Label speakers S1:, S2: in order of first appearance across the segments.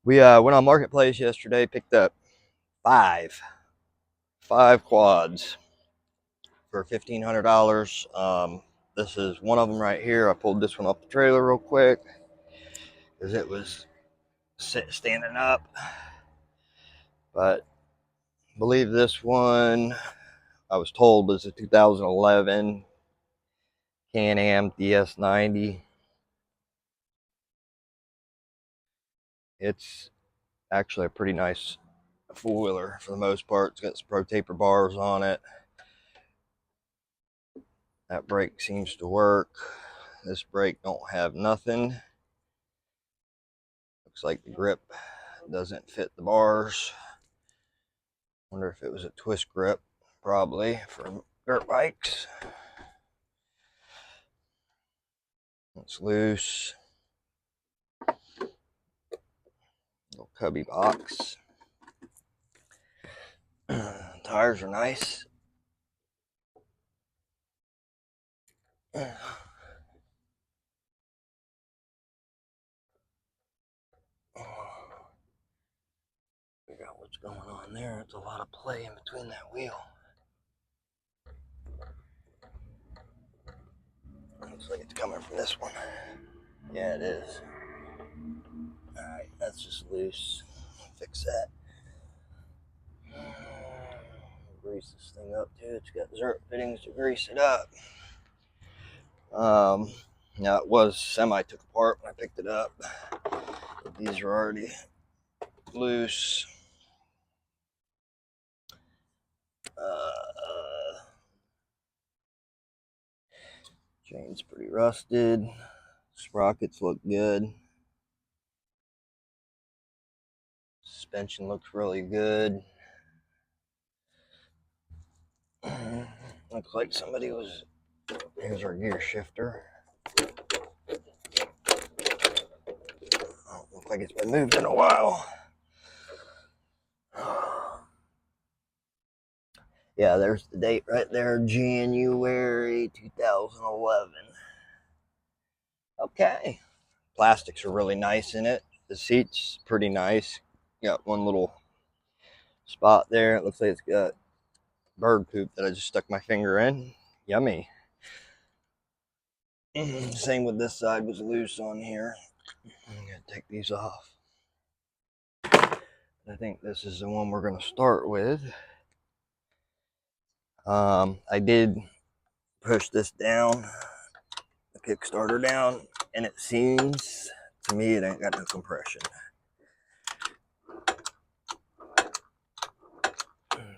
S1: We went on Marketplace yesterday, picked up five quads for $1,500. This is one of them right here. I pulled this one off the trailer real quick because it was standing up. But I believe this one, I was told, was a 2011 Can-Am DS90. It's actually a pretty nice four-wheeler for the most part. It's got some pro taper bars on it. That brake seems to work. This brake don't have nothing. Looks like the grip doesn't fit the bars. Wonder if it was a twist grip, probably, for dirt bikes. It's loose. Little cubby box. Tires are nice. Figure out what's going on there. It's a lot of play in between that wheel. Looks like it's coming from this one. Yeah, it is. Alright, that's just loose. Fix that. Grease this thing up too. It's got zerk fittings to grease it up. Now it was semi took apart when I picked it up. But these are already loose. Chain's pretty rusted. Sprockets look good. Suspension looks really good. Looks like somebody was. Here's our gear shifter. Oh, looks like it's been moved in a while. Yeah, there's the date right there, January 2011. Okay. Plastics are really nice in it. The seat's pretty nice. Got one little spot there. It looks like it's got bird poop that I just stuck my finger in. Yummy. Same with this side, was loose on here. I'm gonna take these off. I think this is the one we're gonna start with. I did push this down, the Kickstarter down, and it seems to me it ain't got no compression.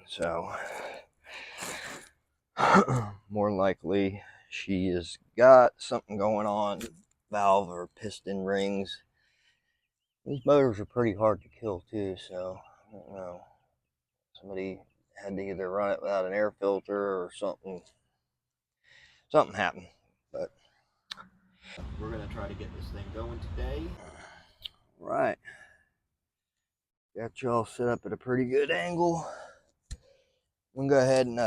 S1: So more likely she has got something going on, valve or piston rings. These motors are pretty hard to kill too, so I don't know. Somebody had to either run it without an air filter or something. Something happened, but we're gonna try to get this thing going today. Right. Got you all set up at a pretty good angle. I'm gonna go ahead and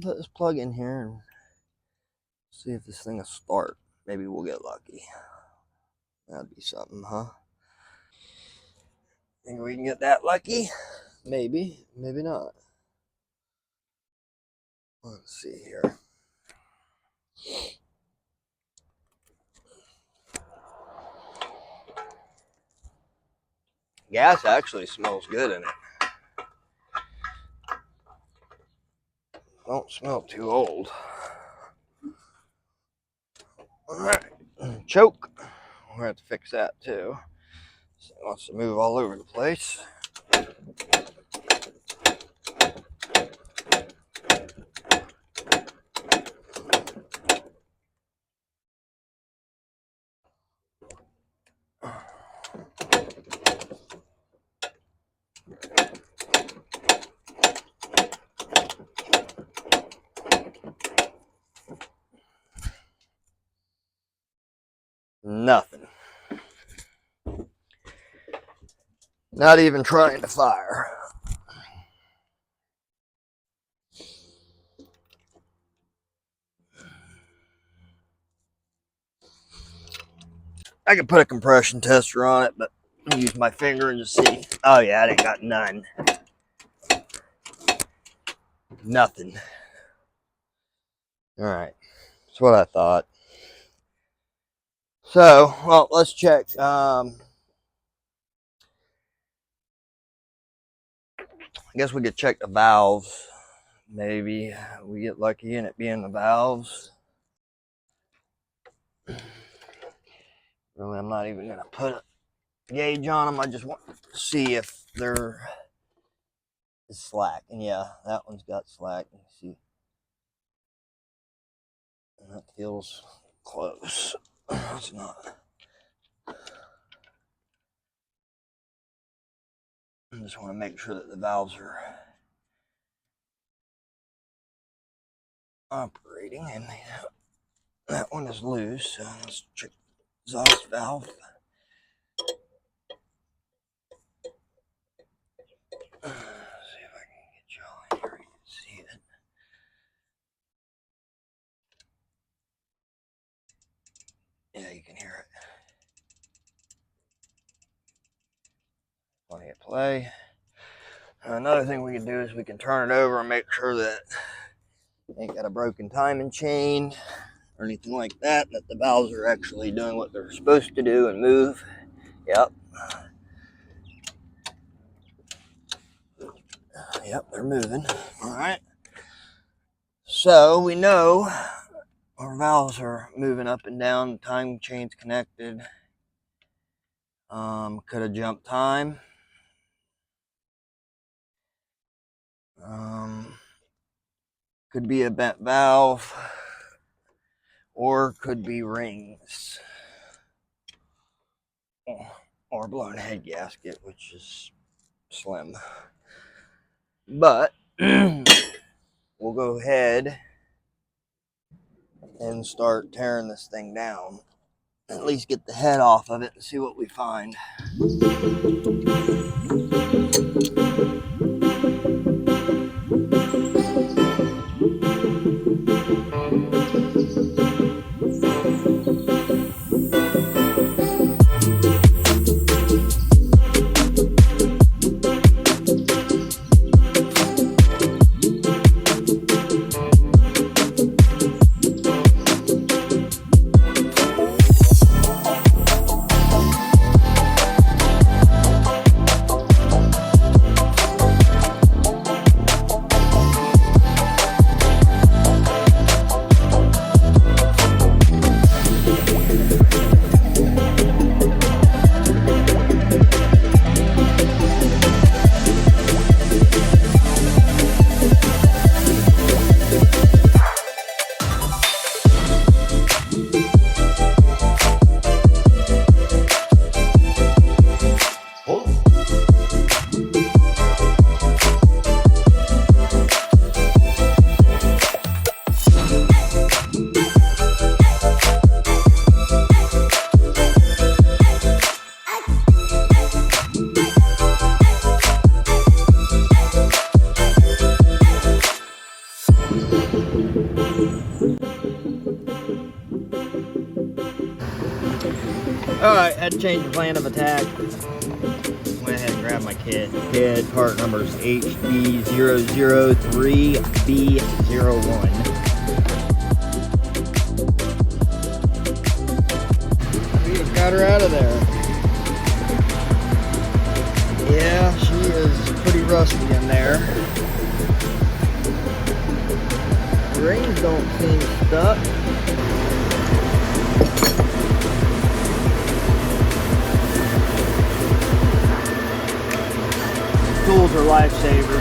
S1: put this plug in here and see if this thing will start. Maybe we'll get lucky. That'd be something, huh? Think we can get that lucky? Maybe, maybe not. Let's see here. Gas actually smells good in it. Don't smell too old. Alright, choke. We're gonna have to fix that too. So it wants to move all over the place. Nothing. Not even trying to fire. I could put a compression tester on it, but Use my finger and just see. Oh yeah, I ain't got none. Nothing. All right, that's what I thought. So, well, let's check. I guess we could check the valves. Maybe we get lucky in it being the valves. Really, I'm not even gonna put a gauge on them. I just want to see if they're slack. And yeah, that one's got slack. You can see, and that feels close. It's not. I just want to make sure that the valves are operating, and that one is loose. So let's check the exhaust valve. See if I can get y'all in here. You can see it. Yeah, you can hear it. Plenty of play. Another thing we can do is we can turn it over and make sure that it ain't got a broken timing chain or anything like that, that the valves are actually doing what they're supposed to do and move. Yep. Yep, they're moving. All right. So we know our valves are moving up and down, the time chain's connected. Could have jumped time. Could be a bent valve, or could be rings, or blown head gasket, which is slim. But we'll go ahead and start tearing this thing down. At least get the head off of it and see what we find. Alright, had to change the plan of attack. Went ahead and grabbed my kit. Kit part number is HD003B01. We got her out of there. Yeah, she is pretty rusty in there. The rings don't seem stuck. Tools are lifesaver.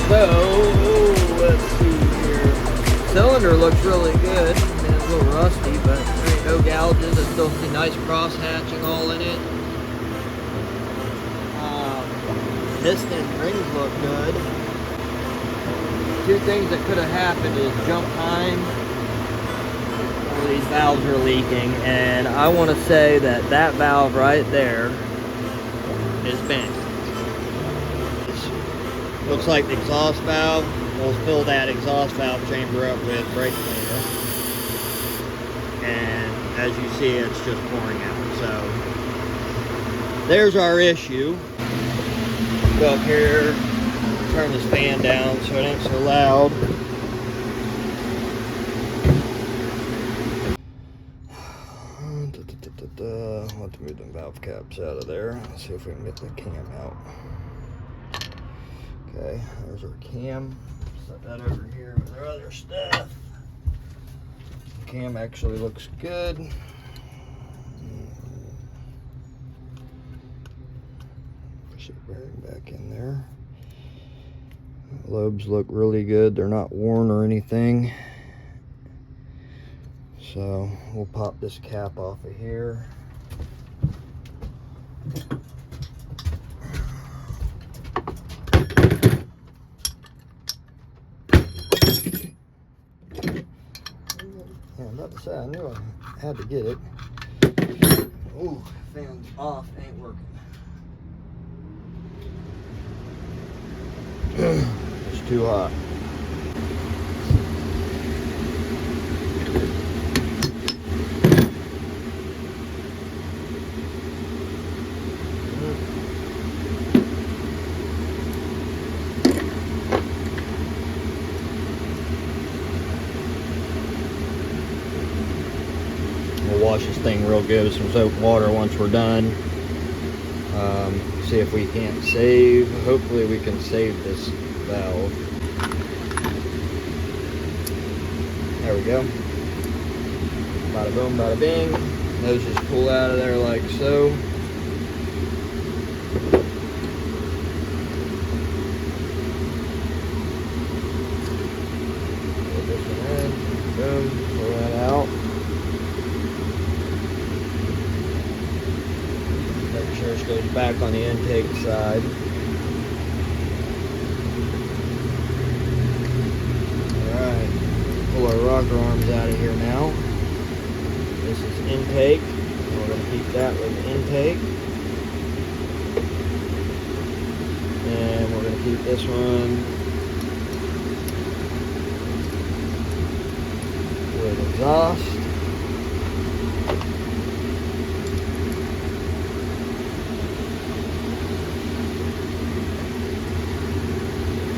S1: So, let's see here. Cylinder looks really good. It's a little rusty, but there ain't no gouges. I still see nice cross hatching all in it. Piston rings look good. Two things that could have happened is jump time where these valves are leaking, and I want to say that that valve right there is bent. This looks like the exhaust valve. We'll fill that exhaust valve chamber up with brake cleaner, and as you see, it's just pouring out. So there's our issue. Go up here, turn this fan down so it ain't so loud. Let's move the valve caps out of there. Let's see if we can get the cam out. Okay, there's our cam. Set that over here with our other stuff. The cam actually looks good. Push it bearing back in there. Lobes look really good. They're not worn or anything. So we'll pop this cap off of here. Yeah, I'm about to say, I knew I had to get it. Ooh, fan's off, ain't working. It's too hot. We'll wash this thing real good with some soap and water once we're done. See if we can't save. Hopefully we can save this valve. There we go. Bada boom, bada bing. Those just pull out of there like so. Put this one in. Boom. Pull that out. Make sure it goes back on the intake side. Alright. Pull our rocker arms out of here now. This is intake. And we're going to keep that with intake. And we're going to keep this one with exhaust.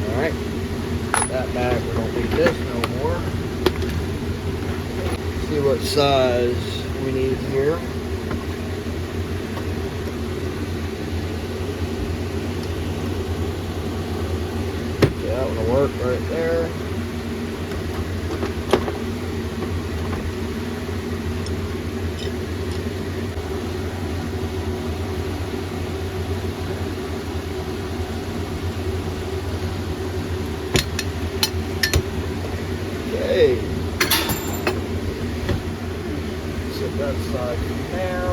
S1: Alright. Put that back. We don't need this no more. See what size we need here. Okay, that one will work right there. Okay. Set that aside for now.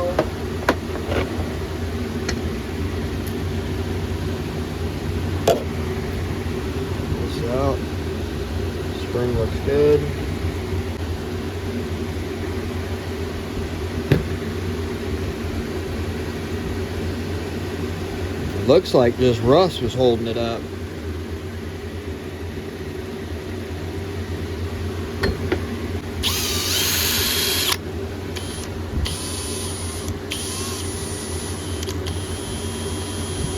S1: This out. Spring looks good. Looks like just rust was holding it up.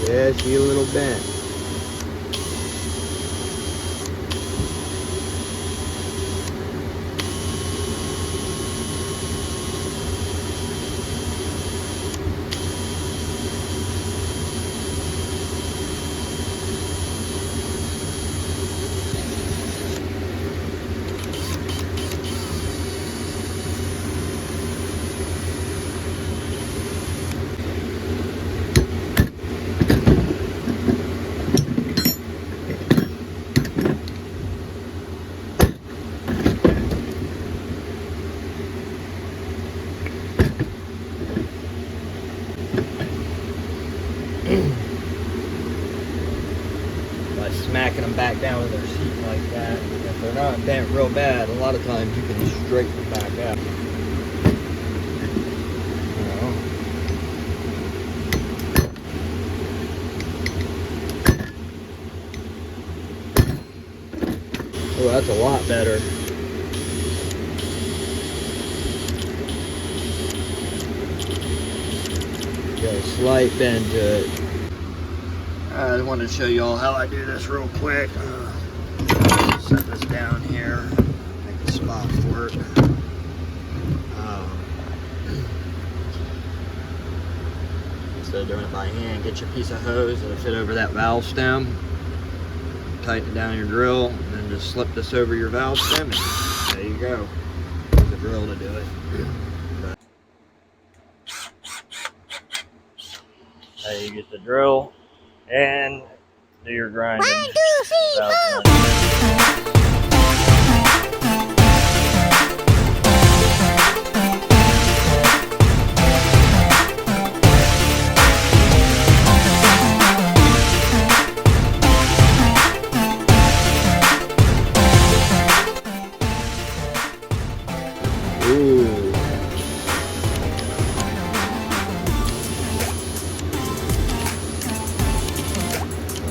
S1: Yeah, she a little bent. By smacking them back down to their seat like that. If they're not bent real bad, a lot of times you can straighten them back up. that's a lot better. Got a slight bend to it. I just wanted to show you all how I do this real quick. Set this down here, make the spots work. Instead of doing it by hand, get your piece of hose that'll fit over that valve stem. Tighten it down your drill, and then just slip this over your valve stem, and there you go. Use a drill to do it. Now you use the drill and do your grinding.
S2: 1, 2, 3, 4.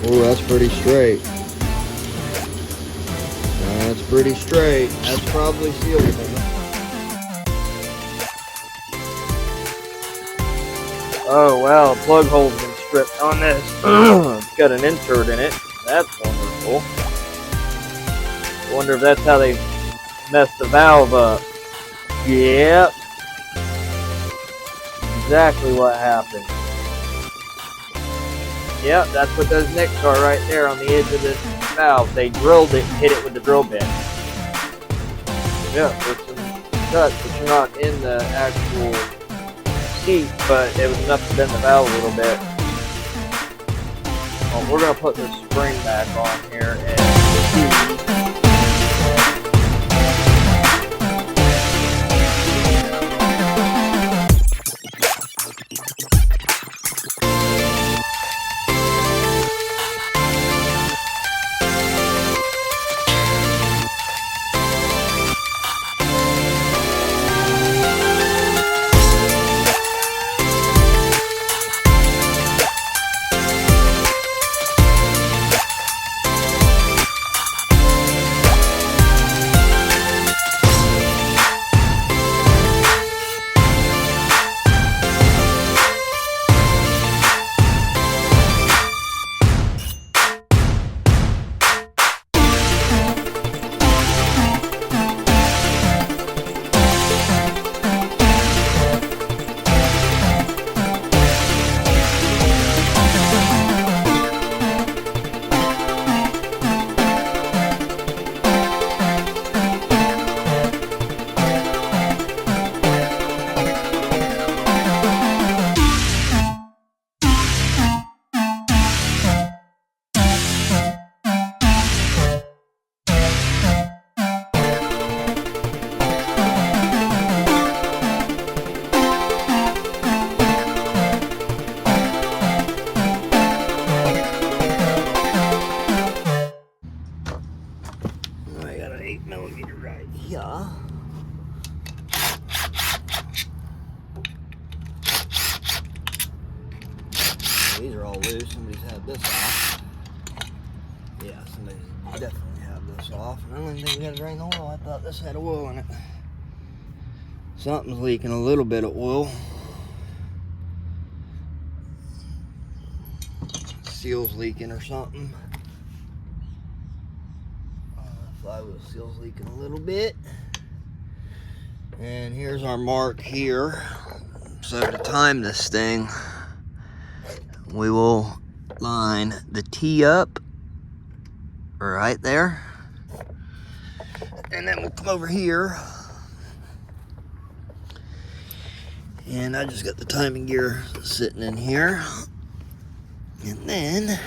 S1: Oh, that's pretty straight. That's pretty straight. That's probably sealable. Oh wow, plug hole's been stripped on this. It's got an insert in it. That's wonderful. I wonder if that's how they messed the valve up. Yep. Exactly what happened. Yep, that's what those nicks are right there on the edge of this valve. They drilled it and hit it with the drill bit. Yeah, there's some cuts, but you're not in the actual seat, but it was enough to bend the valve a little bit. Well, we're going to put this spring back on here and see. These are all loose. Somebody's had this off. Yeah, somebody definitely had this off. I don't even think we got to drain the oil. I thought this had oil in it. Something's leaking a little bit of oil. Seal's leaking or something. Flywheel seal's leaking a little bit. And here's our mark here. So to time this thing, we will line the T up right there. And then we'll come over here. And I just got the timing gear sitting in here. And then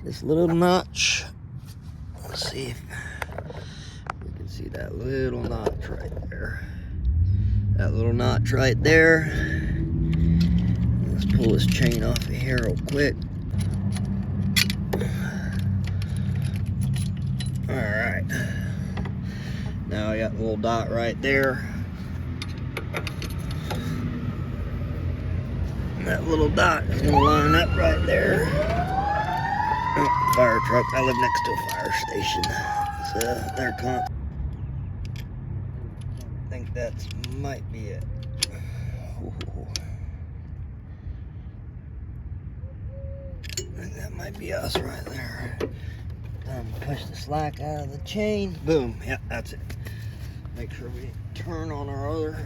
S1: this little notch, let's see if we can see that little notch right there. That little notch right there. Let's pull this chain off of here real quick. Alright. Now I got a little dot right there. And that little dot is going to line up right there. Oh, fire truck. I live next to a fire station. So their con. I think that might be it. Ooh. I think that might be us right there. Push the slack out of the chain. Boom. Yep, that's it. Make sure we turn on our other.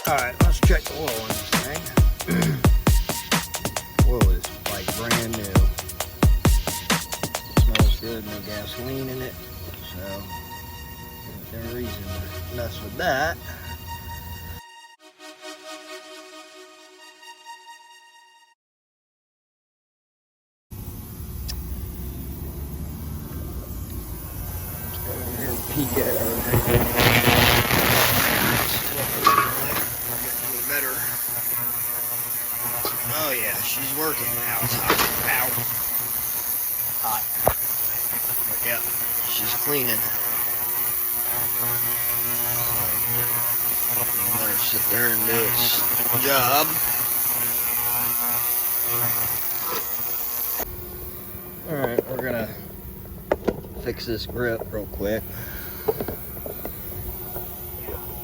S1: Alright, let's check the oil on this thing. Oil is like brand new. It smells good, no gasoline in it. So, there's no reason to mess with that. Let's go over here and peek at her. Better. Oh yeah, she's working now. It's hot. Ow. Hot. But yeah, she's cleaning. So, let her sit there and do its job. Alright, we're gonna fix this grip real quick.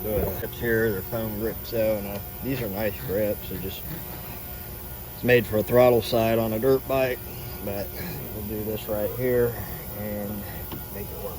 S1: The grips here, they're foam grips, so these are nice grips. It's made for a throttle side on a dirt bike, but we'll do this right here and make it work.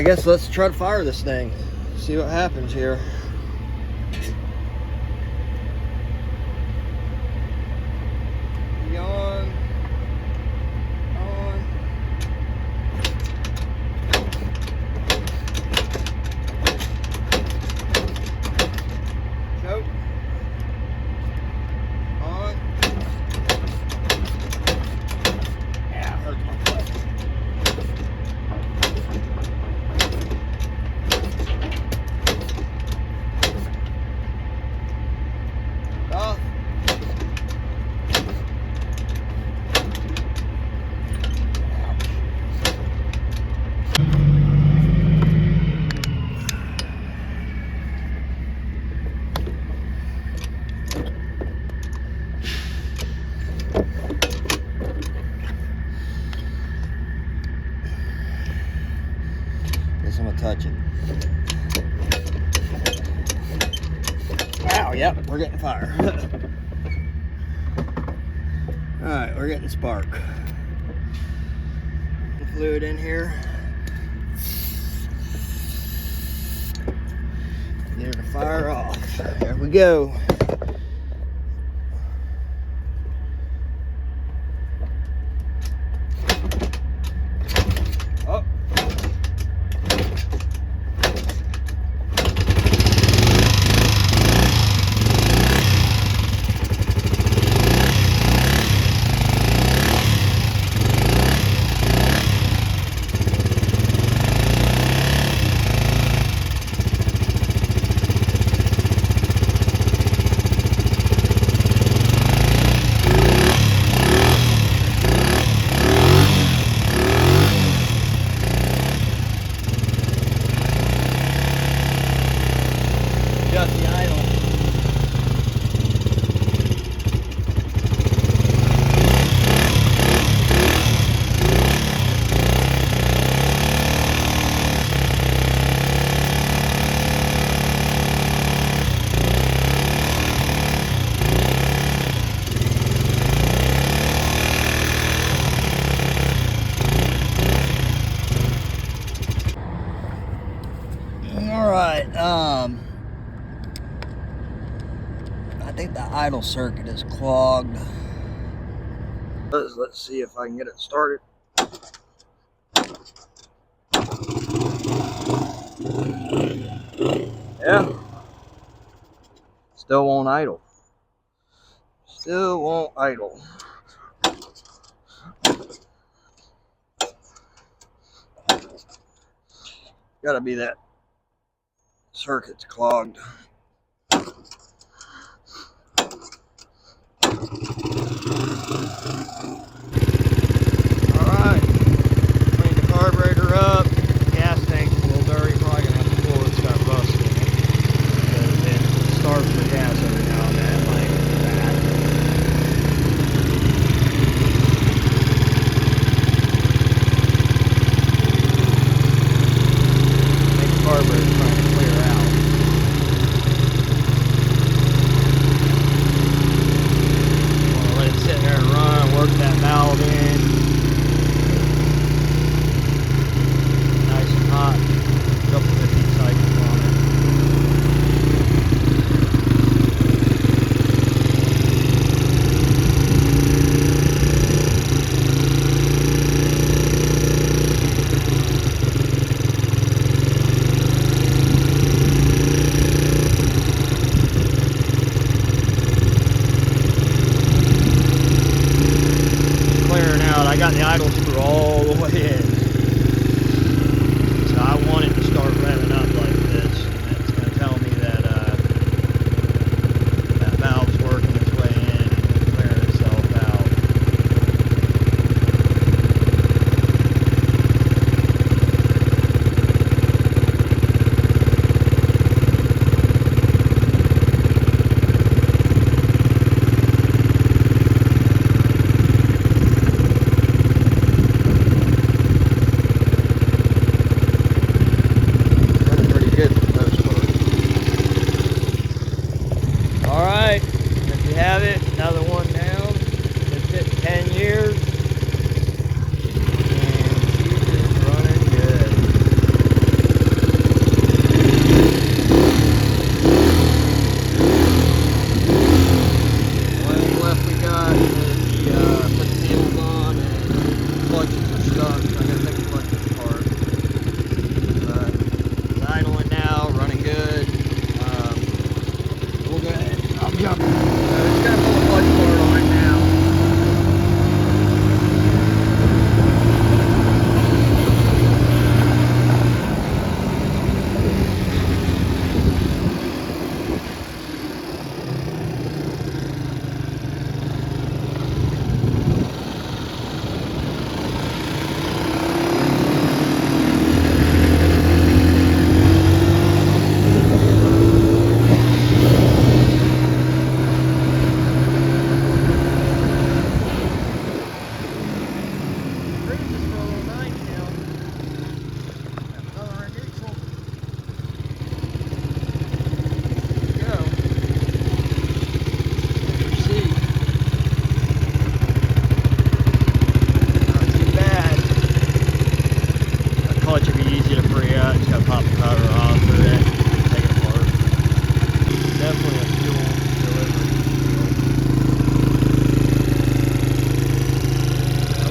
S1: guess let's try to fire this thing. See what happens here. On. Choke. On. Yeah, hurts my foot. Off. Guess I'm gonna touch it. Wow, yep, we're getting fire. Alright, we're getting spark. Fluid in here. Get it to fire off. There we go. Oh. Got the idle. All right. I think the idle circuit is clogged. Let's see if I can get it started. Yeah. Still won't idle. Still won't idle. Gotta be that circuit's clogged. Alright, clean the carburetor up. Gas tank's a little dirty, probably gonna have to pull it, it's got rust in it. Because it starves for gas every now and then, like that. I think the carburetor's trying to clear out. Wanna let it sit there and run, work that valve in. Nice and hot. Couple 50 cycles on it. Clearing out. I got the idle screw all the way in. So I want it to start revving up like this. And it's going to tell me that that valve's working its way in and clearing itself out. Alright, if you have it, another one down. It's been 10 years. And she's running good. job. Just gonna pull the clutch cord on it now. Clutch would be easy to free out. Just gotta pop the cover off for it, take it apart. Definitely a fuel delivery.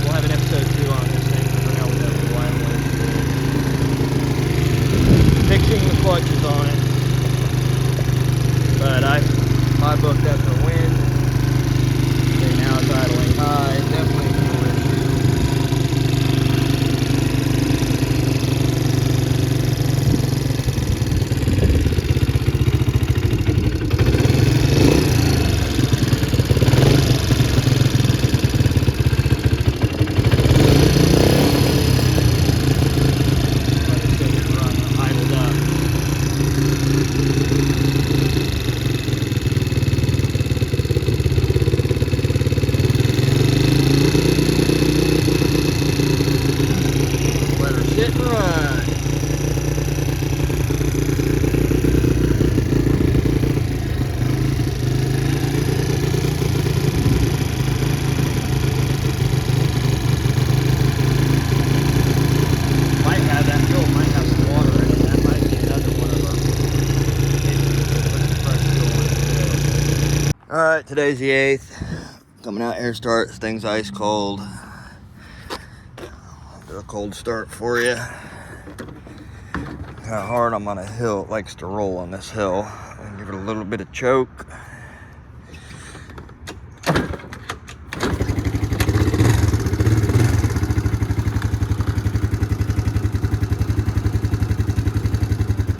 S1: We'll have an episode 2 on this thing because right now we have the wireless fixing the clutches on it. But my book definitely wins. Okay, now it's idling high. Definitely a fuel issue. Alright, today's the 8th. Coming out air start, this thing's ice cold. Do a cold start for you. Kind of hard, I'm on a hill, it likes to roll on this hill. I'll give it a little bit of choke.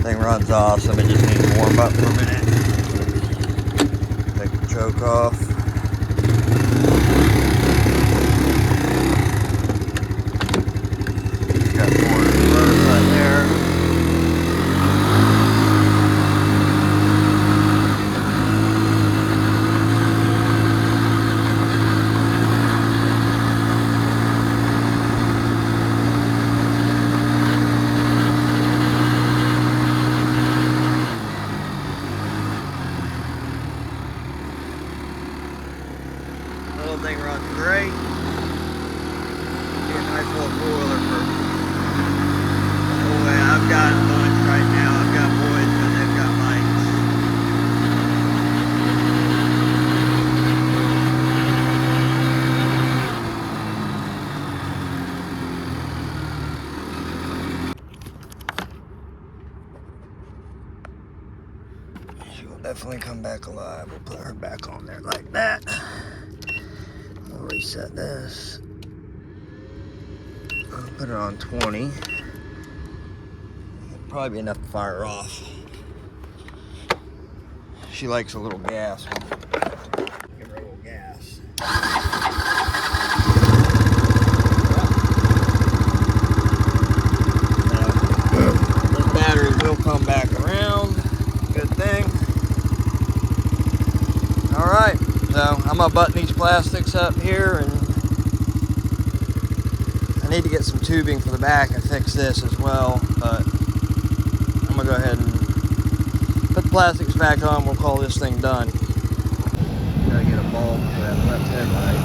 S1: Thing runs awesome, it just needs to warm up for a minute. Take the choke off. Got 4 inverters right there. Little thing runs great. Get a nice little boiler for the way I've got a bunch right now. I've got boys and they've got lights. She will definitely come back alive. We'll put her back on there like that. I'll reset this. I'll put it on 20. Probably be enough to fire her off. She likes a little gas. Give her a little gas. Those batteries will come back around. Good thing. Alright, so I'm gonna button these plastics up here, and I need to get some tubing for the back and fix this as well, but I'm gonna go ahead and put the plastics back on. We'll call this thing done. Gotta get a bulb for that left headlight.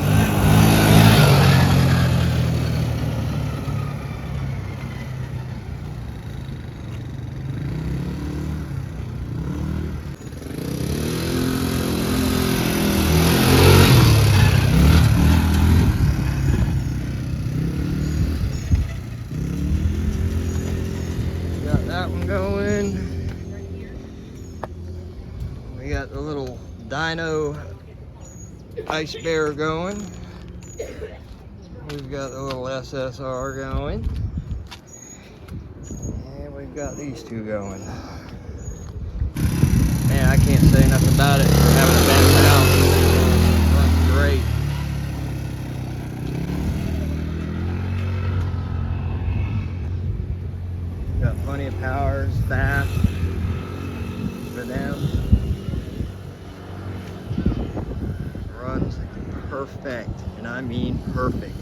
S1: Got that one going. We got the little dyno ice bear going. We've got the little SSR going. And we've got these two going. Man, I can't say nothing about it. Having a bad valve. Runs great. Got plenty of power, it's fast for them. Runs perfect, and I mean perfect.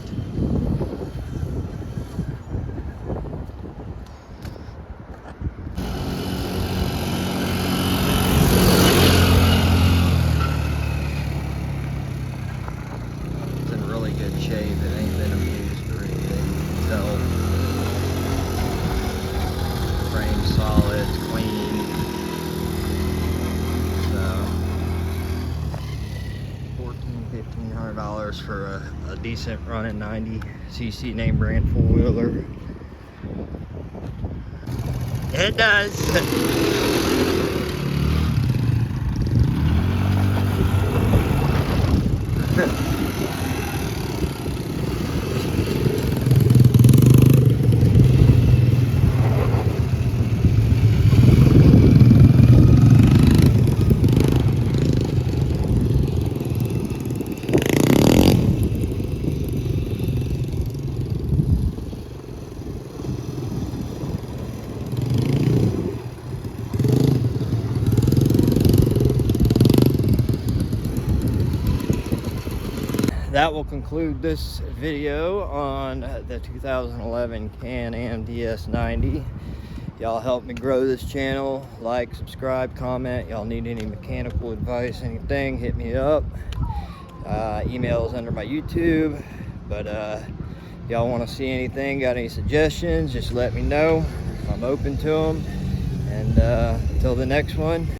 S1: It's in really good shape. It ain't been abused or anything. So, frame solid, it's clean. So, $1,500 for a decent running 90cc name brand four-wheeler. It does. That will conclude this video on the 2011 Can-Am DS90. Y'all help me grow this channel. Like, subscribe, comment. Y'all need any mechanical advice, anything, hit me up. Email is under my YouTube. But y'all want to see anything, got any suggestions, just let me know. I'm open to them. And until the next one.